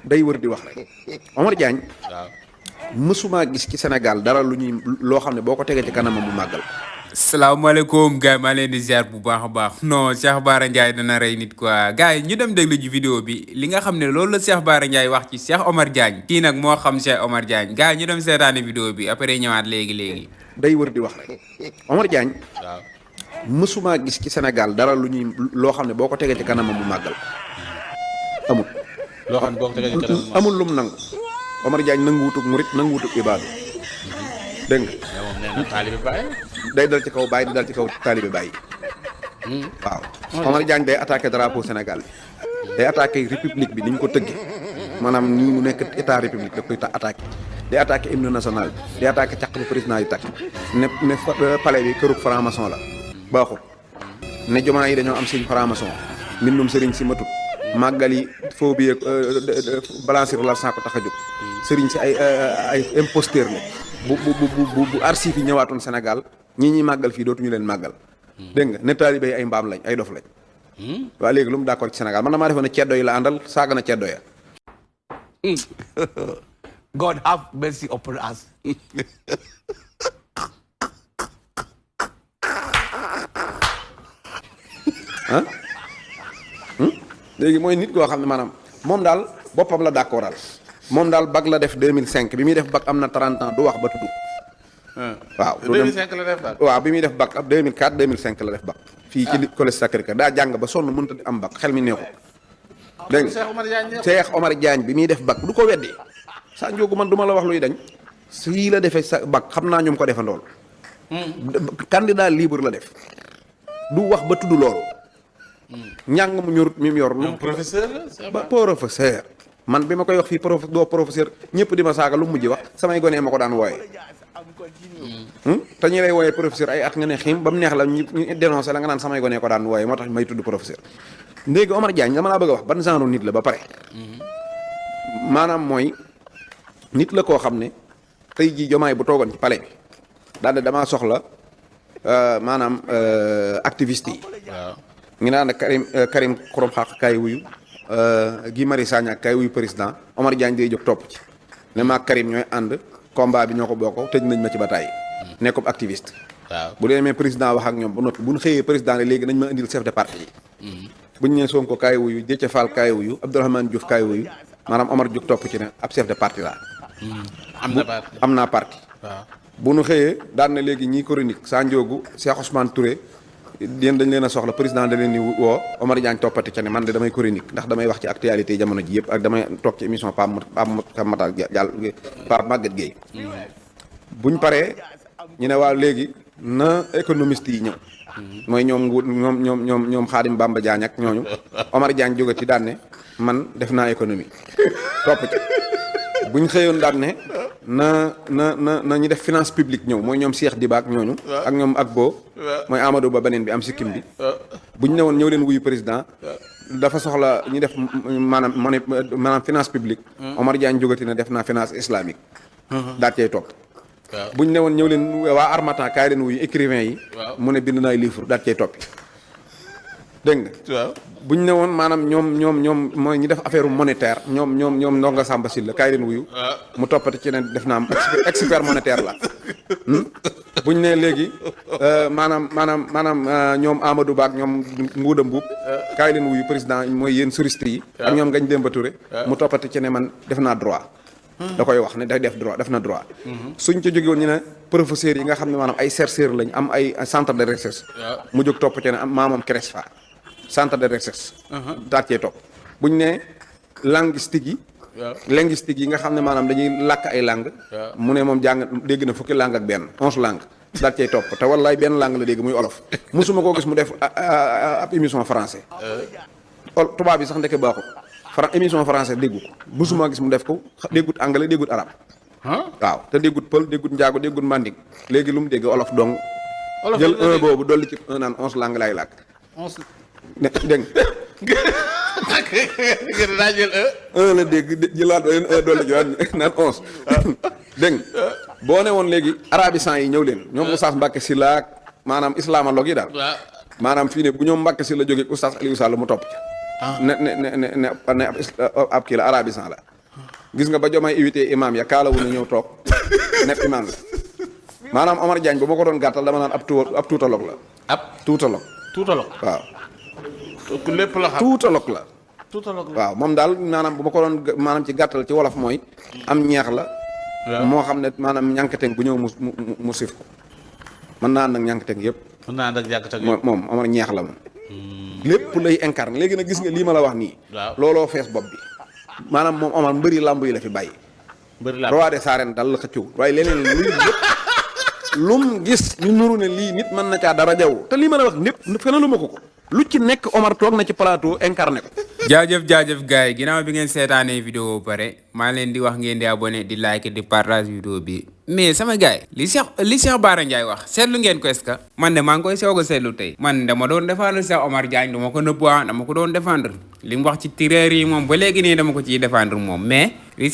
day wër di wax rek Omar Diagne waaw mësuma gis ci Sénégal dara lu ñuy loo xam ne boo ko tegee ci kanamam mu màggal. salaamaaleykum gars yi maa leen di ziar bu baax a baax non Cheikh Bara Ndiaye dana rey nit quoi gars yi ñu dem déglu ji vidéo bi li nga xam ne loolu la Cheikh Bara Ndiaye wax ci Cheikh Omar Diagne kii nag moo xam Cheikh Omar Diagne gars yi ñu dem seetaani vidéo bi après ñëwaat léegi. day wër di wax rek Omar Diagne waaw mësuma gis ci Sénégal dara lu ñuy loo xam ne boo ko tegee ci kanamam mu màggal amul. loo xam ne boo ko tegee ci kanam amul lum nangu Omar Diagne nanguwutug murit nanguwutug ibaadu dégg nga. mais moom nee na taalibe Baay day dal ci kaw Baay di dal ci kaw taalibe Baay waaw Omar Diagne day attaqué drapeau Sénégal bi day attaqué république bi ni ñu ko tëggee maanaam nii mu nekk état république da koy attaqué day attaqué hymne national bi day attaqué caq bi président yi takk ne palais bi kërug franc-maçon la baaxul ne jumaa yi dañoo am signe franc-maçon mbindum sëriñ si matut màggal yi foo bi balancer la saa ko tax a jóg sëriñ si ay imposteur la bu archive yi ñëwaatoon Sénégal ñi màggal fii dootuñu leen màggal dégg nga ne taalibe yi ay mbaam lañ ay dof lañ waaw léegi lu mu d'accord ci Sénégal man damaa defoon ne ceddo yi la àndal saaga na ceddo ya God have mercy upon us. ah léegi mooy nit koo xam ne maanaam moom daal boppam la d'accordal moom daal bac la def 2005 bi muy def bac am na 30 ans du wax ba tudd waaw 2005 la def daal waaw bi muy def bac ab 2004 2005 la def bac fii ci collège Sacré-Cœur daa jàng ba sonn mënut a am bac xel mi neexu dégg nga Cheikh Omar Diagne bi muy def bac du ko weddi sa njóogu man du ma la wax luy dañ sii la defee sa bac xam naa ñoom ko defandool candidat libre la def du wax ba tudd loolu njàng mu ñorut mi mu yor lu professeur ba professeur man bi ma koy wax fii doo professeur ñëpp di ma saaga lu mujj wax samay gone ma ko daan wooye te ñi lay wooyee professeur ay at nga ne xiim ba mu neex la ñu dénoncé la nga naan samay gone ko daan wooye moo tax may tudd professeur léegi Omar Diagne dama laa bëgg a wax ban genre nit la ba pare maanaam mooy nit la koo xam ne tey jii jomaay bu toogoon ci palais bi daal de damaa soxla maanaam activiste yi waaw ngi naan Karim Xurum Xaq kaay wuyu Guy Marius Sagna kaay wuyu président Omar Diagne day jóg topp ci ne maag Karim ñooy ànd combat bi ñoo ko bokk tëj nañ ma ci bataille nekk ab activiste waaw bu demee président wax ak ñoom ba noppi bu ñu xëyee président ne léegi nañ ma indil chef de parti yi bu ñu nee Sonko kaay wuyu Déthié Fall kaay wuyu Abdourahmane Diouf kaay wuyu maanaam Omar jóg topp ci ne ab chef de parti la am naa parti waaw bu nu xëyee daan na léegi ñii chronique Sa Ndiogou Cheikh Ousmane Touré yéen dañ leen a soxla président da leen ni woo Omar Diagne toppati ca ne man de damay chronique ndax damay wax ci actualité jamono ji yëpp ak damay toog ci émission Pape Matar Diallo Pape Maguette Gueye buñ paree ñu ne waaw léegi na économiste yi ñëw mooy ñoom Khadim Bamba Diagne ak ñooñu Omar Diagne jóge ci daan ne man def naa économie topp ci buñ xëyoon daan ne na ñu def finance publique ñëw mooy ñoom Cheikh Diba ak ñooñu ak ñoom ak bo mooy Amadou Ba beneen bi am sikkim bi buñ ne woon ñëw leen wuyu président dafa soxla ñu def maanaam finance publique Omar Diagne jógati ne def naa finance islamique daal cay topp buñ ne woon ñëw leen waa Harmattan kaay leen wuyu écrivain yi mu ne bind naay livre daal cay toppi dégg nga buñ ne woon maanaam ñoom mooy ñu def affaire monétaire ñoom ndonga Samba Sylla kaay leen wuyu mu toppati ci ne def naa am expert monétaire la buñ ne léegi maanaam ñoom Amadou Ba ak ñoom Ngouda Mboup kaay leen wuyu président mooy yéen juristes yi ak ñoom Ngagne Demba Touré mu toppati ci ne man def naa droit da koy wax ne day def na droit suñ ca jóge woon ñu ne professeurs yi nga xam ne maanaam ay chercheurs lañ am ay centre de recherche mu jóg topp ci ne am maamam CRESFA centre de recherche daat cee topp buñ ne linguistique yi nga xam ne maanaam dañuy làkk ay langue mu ne moom jàng dégg na fukki langue ak benn 11 langue daat cey topp te wallaay benn langue la dégg muy olof musuma koo gis mu def ab émission français tubaab bi sax ndeke baaxul émission français déggu ko musuma gis mu def ko déggut anglais déggut arabe waaw te déggut pël déggut njaago déggut manding léegi lu mu dégg olof dong jël un boobu dolli ci un naan 11 langue laay làkk dégg nga daa jël un la dégg jëlaat un dolli ci naan 11 dégg boo ne woon léegi arabisant yi ñëw leen ñoom Oustaz Mbacké Sylla ak maanaam islamologue yi daal maanaam fii ne bu ñoom Mbacké Sylla jógee Oustaz Aliou Sall mu topp ca ne ab kii la arabisant la gis nga ba Diomaye invité imam ya kaalawu na ñëw toog nepp imam la maanaam Omar Diagne ba ma ko doon gàttal dama naan ab tuutaloog la. ab tuutaloog. tuutaloog. waaw. ku lépp la xam. tuutaloog la. tuutaloog la. waaw moom daal maanaam bu ma ko doon maanaam ci gàttal ci wolof mooy am ñeex la. moo xam ne maanaam ñànkateng bu ñëw mu sif ko mën naa ànd ak ñànkateng yëpp. mën naa ànd ak ñànkateng yëpp moom Omar ñeex la moom. lépp lay incarné léegi nag gis nga lii ma la wax nii. waaw looloo fees bopp bi maanaam moom Omar mbëri làmb yi la fi bàyyi. mbëri làmb roi des arènes dal la xëccoo waaye leneen luy lépp lum gis ñu nuru ne lii nit mën na caa dara jaw te lii ma la wax népp fena lu ma ko lu ci nekk Omar toog na ci plateau incarné ko. jaajëf gars yi ginnaaw bi ngeen seetaanee vidéo pare maa leen di wax ngeen di abonné di like di partage vidéo bi mais sama gars yi li Cheikh Bara Ndiaye wax seetlu ngeen ko est-ce que man de maa ngi koy soog a seetlu tey man dama doon défendre Cheikh Omar Diagne dama ko nëbb dama ko doon défendre li mu wax ci tireur yi moom ba léegi nii dama ko ciy défendre moom mais li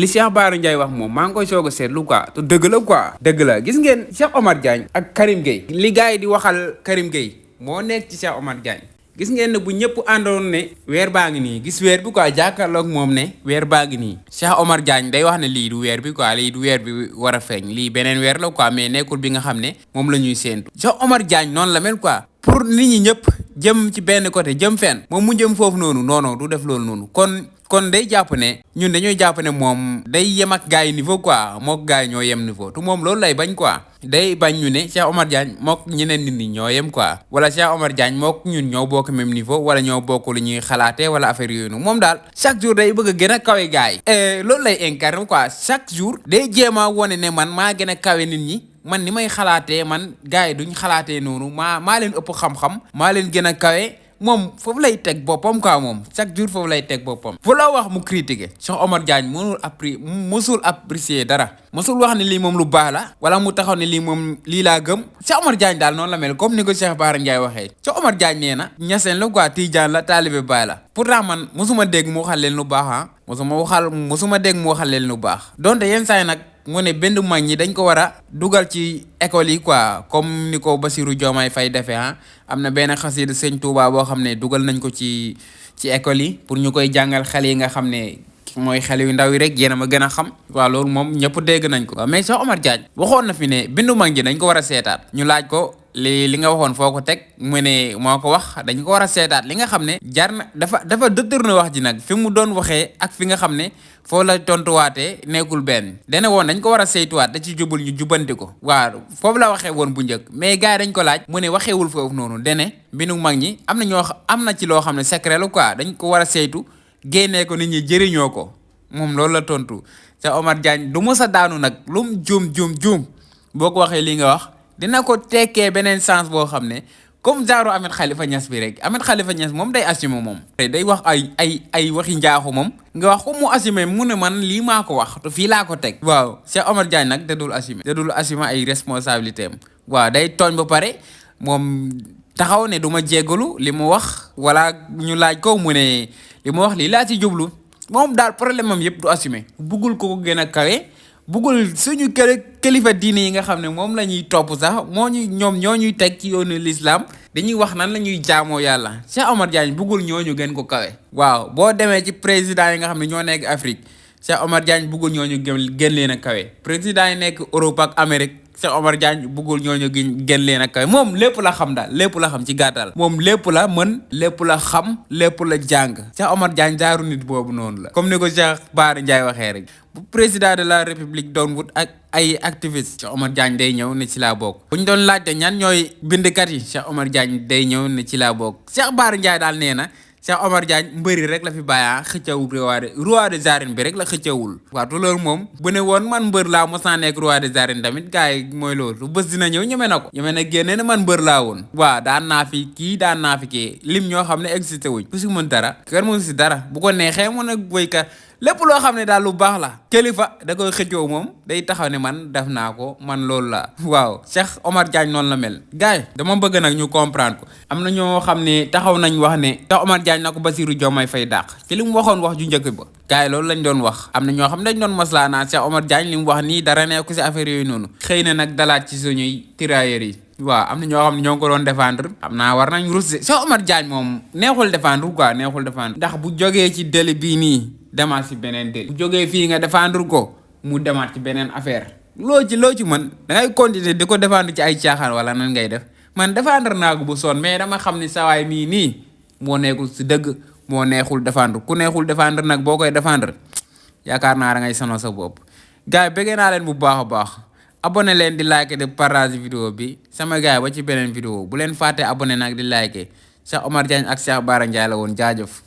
Cheikh Bara Ndiaye wax moom maa ngi koy soog a seetlu quoi te dëgg la quoi dëgg la gis ngeen Cheikh Omar Diagne ak Karim Gueye li gars yi di waxal Karim Gueye moo nekk ci Cheikh Omar Diagne gis ngeen ne bu ñëpp àndoon ne weer baa ngi nii gis weer bi quoi jàkkaarloog moom ne weer baa ngi nii Cheikh Omar Diagne day wax ne lii du weer bi quoi lii du weer bi war a feeñ lii beneen weer la quoi mais nekkul bi nga xam ne moom la ñuy séentu Cheikh Omar Diagne noonu la mel quoi pour nit ñi ñëpp jëm ci benn côté jëm fenn moom mu jëm foofu noonu non du def loolu noonu kon day jàpp ne ñun dañooy jàpp ne moom day yem ak gars yi niveau quoi mook gars yi ñoo yem niveau te moom loolu lay bañ quoi day bañ ñu ne Cheikh Omar Diagne mook ñeneen nit ñi ñoo yem quoi wala Cheikh Omar Diagne mook ñun ñoo bokk même niveau wala ñoo bokk lu ñuy xalaatee wala affaire yooyu noonu moom daal chaque jour day bëgg a gën a kawe gars yi loolu lay incarné quoi chaque jour day jéem a wone ne man maa gën a kawe nit ñi man ni may xalaatee man gars yi duñ xalaatee noonu maa leen ëpp xam-xam maa leen gën a kawe moom foofu lay teg boppam quoi moom chaque jour foofu lay teg boppam fu la wax mu critiquer Cheikh Omar Diagne mosul apprécier dara mosul wax ne lii moom lu baax la wala mu taxaw ne lii moom lii laa gëm Cheikh Omar Diagne daal noonu la mel comme ni ko Cheikh Bara Ndiaye waxee Cheikh Omar Diagne nee na ñaseen la quoi Tijaan la taalibe Baay la pourtant man mosuma dégg mu waxal leen lu baax mosuma dégg mu waxal leen lu baax donte yenn saa yi nag mu ne benn mag ñi dañ ko war a dugal ci école yi quoi comme ni ko Bassirou Diomaye Faye defee am na benn xasida Sëñ Touba boo xam ne dugal nañ ko ci école yi pour ñu koy jàngal xale yi nga xam ne mooy xale yu ndaw yi rek yéen a ma gën a xam waaw loolu moom ñëpp dégg nañ ko. waaw mais Cheikh Omar Diagne waxoon na fi ne bindu mag ñi dañ ko war a seetaat ñu laaj ko li nga waxoon foo ko teg mu ne moo ko wax dañ ko war a seetaat li nga xam ne jar na dafa dëttër na wax ji nag fi mu doon waxee ak fi nga xam ne foo la tontuwaatee nekkul benn dana woon dañ ko war a saytuwaat da ci jubul ñu jubanti ko waaw foofu la waxee woon bu njëkk mais gars yi dañ ko laaj mu ne waxeewul foofu noonu dene bindu mag ñi am na ci loo xam ne secret la quoi dañ ko war a saytu génnee ko nit ñi jëriñoo ko moom loolu la tontu Cheikh Omar Diagne du mos a daanu nag lum juum boo ko waxee li nga wax dina ko tekkee beneen sens boo xam ne comme genre Ahmed Khalifa Niass bi rek Ahmed Khalifa Niass moom day assumer moom day wax ay waxi njaaxu moom nga wax ko mu assumer mu ne man lii maa ko wax te fii laa ko teg waaw Cheikh Omar Diagne nag da dul assumer ay responsabilité am waaw day tooñ ba pare moom taxaw ne du ma jéggalu li mu wax wala ñu laaj ko mu ne li mu wax lii laa ci jublu moom daal problème am yëpp du assumer buggul ko gën a kawe buggul suñu kilifa diine yi nga xam ne moom la ñuy topp sax ñoo ñuy teg ci yoonu l'islam dañuy wax nan la ñuy jaamoo yàlla Cheikh Omar Diagne buggul ñooñu gën ko kawe waaw boo demee ci président yi nga xam ne ñoo nekk Afrique Cheikh Omar Diagne buggul ñooñu gën leen a kawe président yi nekk Europe ak Amérique Cheikh Omar Diagne buggul ñooñu gën leen a kawe moom lépp la xam daal lépp la xam ci gàttal moom lépp la mën lépp la xam lépp la jàng Cheikh Omar Diagne jaaru nit boobu noonu la comme ni ko Cheikh Bara Ndiaye waxee rek bu président de la république doon wut ak ay activiste Cheikh Omar Diagne day ñëw ne ci laa bokk bu ñu doon laajte ñan ñooy bindkat yi Cheikh Omar Diagne day ñëw ne ci laa bokk Cheikh Bara Ndiaye daal nee na Cheikh Omar Diagne mbëri rek la fi bàyyi xëccawul roi des arènes bi rek la xëccawul waaw te loolu moom bu ne woon man mbër laa mos naa nekk roi des arènes tamit gars yi mooy loolu bés dina ñëw ñeme na ko ñeme na génne ne man mbër laa woon waaw daan naa fi kii lim ñoo xam ne existé wuñ ku si mën dara kër mu si dara bu ko neexee mën a boykat lépp loo xam ne daal lu baax la kilifa da koy xëccoo moom day taxaw ne man def naa ko man loolu la waaw Cheikh Omar Diagne noonu la mel gars yi dama bëgg nag ñu comprendre ko am na ñoo xam ne taxaw nañ wax ne Cheikh Omar Diagne na ko Bassirou Diomaye Faye dàq ci li mu waxoon wax ju njëkk ba gars yi loolu lañ doon wax am na ñoo xam ne dañ doon maslaa naa Cheikh Omar Diagne li mu wax nii dara nekku si affaire yooyu noonu xëy na nag dalaat ci suñuy tirailleurs yi waaw am na ñoo xam ne ñoo ngi ko doon défendre am naa war nañ rus Cheikh Omar Diagne moom neexul défendre quoi neexul défendre ndax bu jógee ci délit bii nii demaat si beneen délit bu jógee fii nga défendre ko mu demaat ci beneen affaire loo ci mën da ngay continuer di ko défendre ci ay caaxaan wala nan ngay def man défendre naa ko bu sonn mais dama xam ni sawaay mii nii moo nekkul si dëgg moo neexul défendre ku neexul défendre nag boo koy défendre yaakaar naa da ngay sonal sa bopp gars yi bëggee naa leen bu baax a baax abonné leen di like de partage vidéo bi sama gars yi ba ci beneen vidéo bu leen fàtte abonné nag di like Cheikh Omar Diagne ak Cheikh Bara Ndiaye la woon jaajëf